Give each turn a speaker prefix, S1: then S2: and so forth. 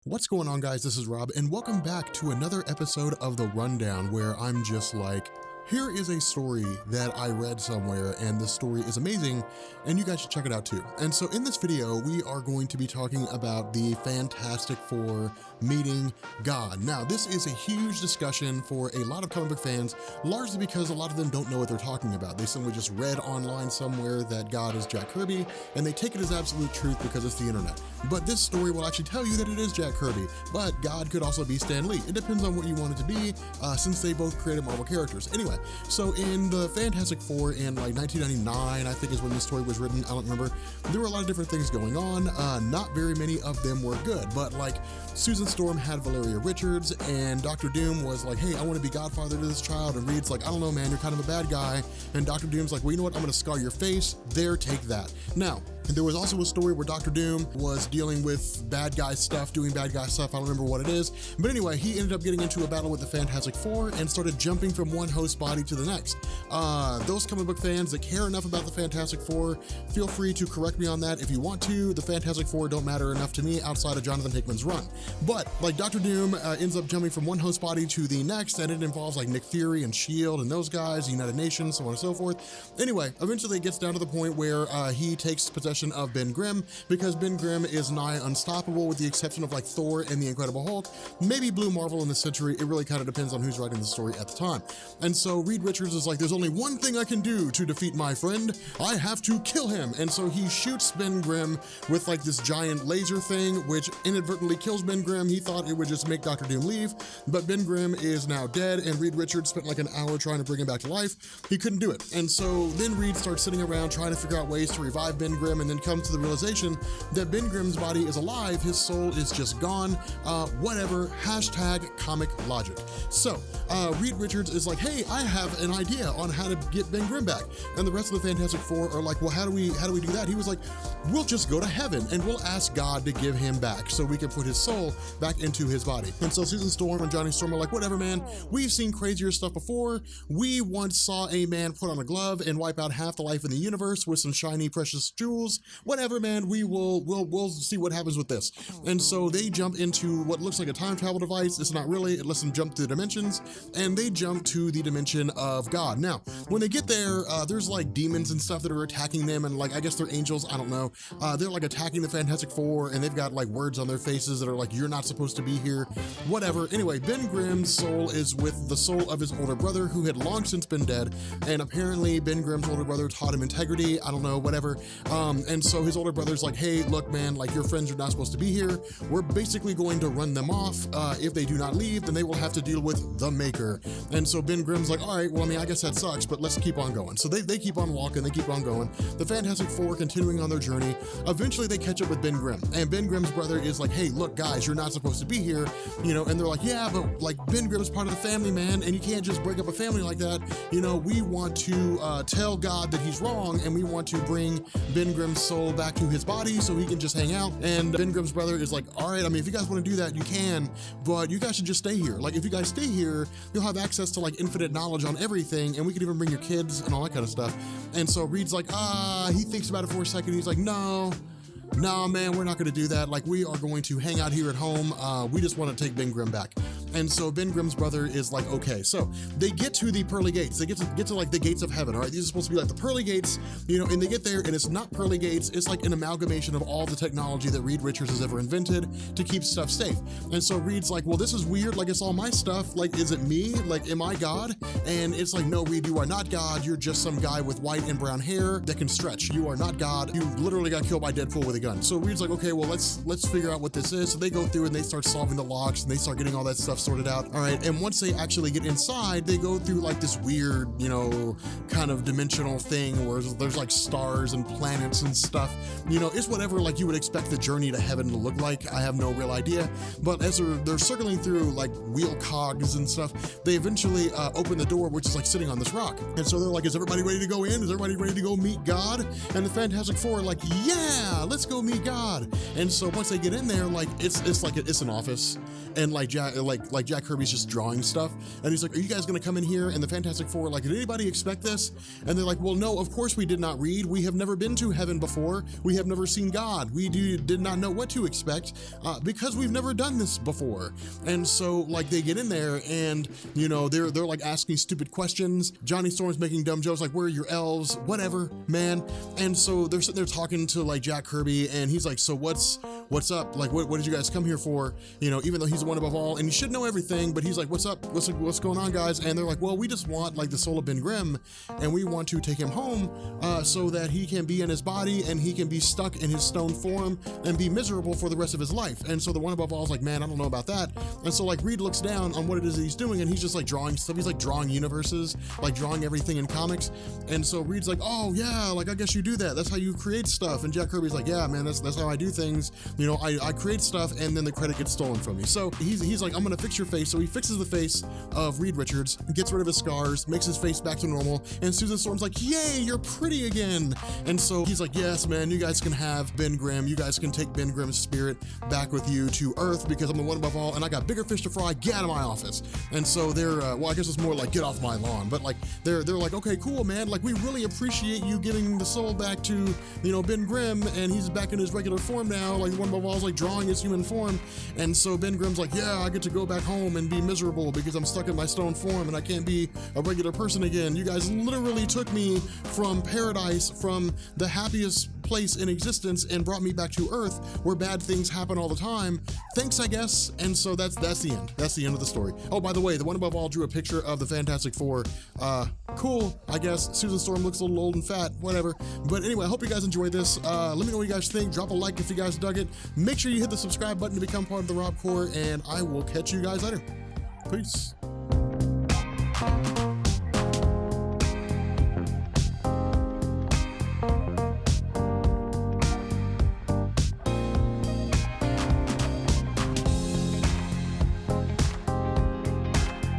S1: What's going on, guys? This is Rob, and welcome back to another episode of The Rundown, where I'm just like, here is a story that I read somewhere, and this story is amazing, and you guys should check it out too. And so in this video, we are going to be talking about the Fantastic Four meeting God. Now, this is a huge discussion for a lot of comic book fans, largely because a lot of them don't know what they're talking about. They simply just read online somewhere that God is Jack Kirby, and they take it as absolute truth because it's the internet. But this story will actually tell you that it is Jack Kirby, but God could also be Stan Lee. It depends on what you want it to be, since they both created Marvel characters. Anyway, so in the Fantastic Four in like 1999, I think is when this story was written, I don't remember, there were a lot of different things going on. Not very many of them were good, but like Susan Storm had Valeria Richards, and Dr. Doom was like, hey, I want to be godfather to this child, and Reed's like, I don't know, man, you're kind of a bad guy, and Dr. Doom's like, well, you know what, I'm going to scar your face, there, take that. Now, there was also a story where Dr. Doom was dealing with bad guy stuff, doing bad guy stuff, I don't remember what it is, but anyway, he ended up getting into a battle with the Fantastic Four and started jumping from one host body to the next. Those comic book fans that care enough about the Fantastic Four, feel free to correct me on that if you want to. The Fantastic Four don't matter enough to me outside of Jonathan Hickman's run. But like Dr. Doom ends up jumping from one host body to the next, and it involves like Nick Fury and S.H.I.E.L.D. and those guys, United Nations, so on and so forth. Anyway, eventually it gets down to the point where he takes possession of Ben Grimm, because Ben Grimm is nigh unstoppable with the exception of like Thor and the Incredible Hulk, maybe Blue Marvel in this century. It really kind of depends on who's writing the story at the time. And so Reed Richards is like, there's only one thing I can do to defeat my friend. I have to kill him. And so he shoots Ben Grimm with like this giant laser thing, which inadvertently kills Ben Grimm. He thought it would just make Dr. Doom leave, but Ben Grimm is now dead, and Reed Richards spent like an hour trying to bring him back to life. He couldn't do it. And so then Reed starts sitting around trying to figure out ways to revive Ben Grimm, and then comes to the realization that Ben Grimm's body is alive, his soul is just gone. Whatever, hashtag comic logic. So Reed Richards is like, hey, I have an idea on how to get Ben Grimm back. And the rest of the Fantastic Four are like, well, how do we do that? He was like, we'll just go to heaven and we'll ask God to give him back so we can put his soul back into his body. And so Susan Storm and Johnny Storm are like, whatever, man, we've seen crazier stuff before. We once saw a man put on a glove and wipe out half the life in the universe with some shiny precious jewels. Whatever, man, we'll see what happens with this. And so they jump into what looks like a time travel device. It's not really, it lets them jump through dimensions, and they jump to the dimension of God. Now, when they get there, there's like demons and stuff that are attacking them, and like, I guess they're angels, I don't know. They're like attacking the Fantastic Four, and they've got like words on their faces that are like, you're not supposed to be here, whatever. Anyway, Ben Grimm's soul is with the soul of his older brother, who had long since been dead, and apparently Ben Grimm's older brother taught him integrity, I don't know, whatever. And so his older brother's like, hey, look, man, like your friends are not supposed to be here. We're basically going to run them off. If they do not leave, then they will have to deal with the Maker. And so Ben Grimm's like, all right, well, I mean, I guess that sucks, but let's keep on going. So they keep on walking, they keep on going. The Fantastic Four continuing on their journey. Eventually they catch up with Ben Grimm, and Ben Grimm's brother is like, hey, look, guys, you're not supposed to be here, you know, and they're like, yeah, but like Ben Grimm's part of the family, man, and you can't just break up a family like that. You know, we want to tell God that he's wrong, and we want to bring Ben Grimm's soul back to his body so he can just hang out. And Ben Grimm's brother is like, all right, I mean, if you guys want to do that, you can, but you guys should just stay here. Like, if you guys stay here, you'll have access to like infinite knowledge on everything, and we could even bring your kids and all that kind of stuff. And so Reed's like, he thinks about it for a second. He's like, no, man, we're not going to do that. Like, we are going to hang out here at home. We just want to take Ben Grimm back. And so Ben Grimm's brother is like, okay. So they get to the pearly gates. They get to like the gates of heaven, all right? These are supposed to be like the pearly gates, you know, and they get there, and it's not pearly gates. It's like an amalgamation of all the technology that Reed Richards has ever invented to keep stuff safe. And so Reed's like, well, this is weird. Like, it's all my stuff. Like, is it me? Like, am I God? And it's like, no, Reed, you are not God. You're just some guy with white and brown hair that can stretch. You are not God. You literally got killed by Deadpool with a gun. So Reed's like, okay, well, let's figure out what this is. So they go through and they start solving the locks, and they start getting all that stuff sorted out. All right, and once they actually get inside, they go through like this weird, you know, kind of dimensional thing where there's like stars and planets and stuff. You know, it's whatever like you would expect the journey to heaven to look like. I have no real idea. But as they're circling through like wheel cogs and stuff, they eventually open the door, which is like sitting on this rock. And so they're like, is everybody ready to go in? Is everybody ready to go meet God? And the Fantastic Four are like, yeah, let's go meet God. And so once they get in there, like it's an office, and like like Jack Kirby's just drawing stuff, and he's like, are you guys gonna come in here? And the Fantastic Four are like, did anybody expect this? And they're like, well, no, of course we did not read. We have never been to heaven before. We have never seen God. We did not know what to expect because we've never done this before. And so like they get in there and, you know, they're like asking stupid questions. Johnny Storm's making dumb jokes like, where are your elves? Whatever, man. And so they're sitting there talking to like Jack Kirby, and he's like, so what's up? Like, what did you guys come here for? You know, even though he's the one above all, and you should know everything, but he's like, what's up? What's going on, guys? And they're like, well, we just want like the soul of Ben Grimm, and we want to take him home so that he can be in his body and he can be stuck in his stone form and be miserable for the rest of his life. And so the one above all is like, man, I don't know about that. And so like Reed looks down on what it is that he's doing, and he's just like drawing stuff. He's like drawing universes, like drawing everything in comics. And so Reed's like, oh yeah, like I guess you do that. That's how you create stuff. And Jack Kirby's like, yeah, man, that's how I do things. You know, I create stuff and then the credit gets stolen from me. So he's like, I'm gonna fix your face. So he fixes the face of Reed Richards, gets rid of his scars, makes his face back to normal. And Susan Storm's like, yay, you're pretty again. And so he's like, yes, man, you guys can have Ben Grimm. You guys can take Ben Grimm's spirit back with you to Earth because I'm the one above all and I got bigger fish to fry. Get out of my office. And so they're, well, I guess it's more like get off my lawn, but like they're like, okay, cool, man. Like we really appreciate you giving the soul back to, you know, Ben Grimm, and he's back in his regular form now. Like the one above all is like drawing his human form. And so Ben Grimm's like, yeah, I get to go back home and be miserable because I'm stuck in my stone form and I can't be a regular person again. You guys literally took me from paradise, from the happiest place in existence, and brought me back to Earth where bad things happen all the time. Thanks, I guess. And so that's the end. That's the end of the story. Oh, by the way, the one above all drew a picture of the Fantastic Four. Cool, I guess. Susan Storm looks a little old and fat, whatever. But anyway, I hope you guys enjoyed this. Let me know what you guys think. Drop a like if you guys dug it. Make sure you hit the subscribe button to become part of the Rob Corps, and I will catch you guys later. Peace.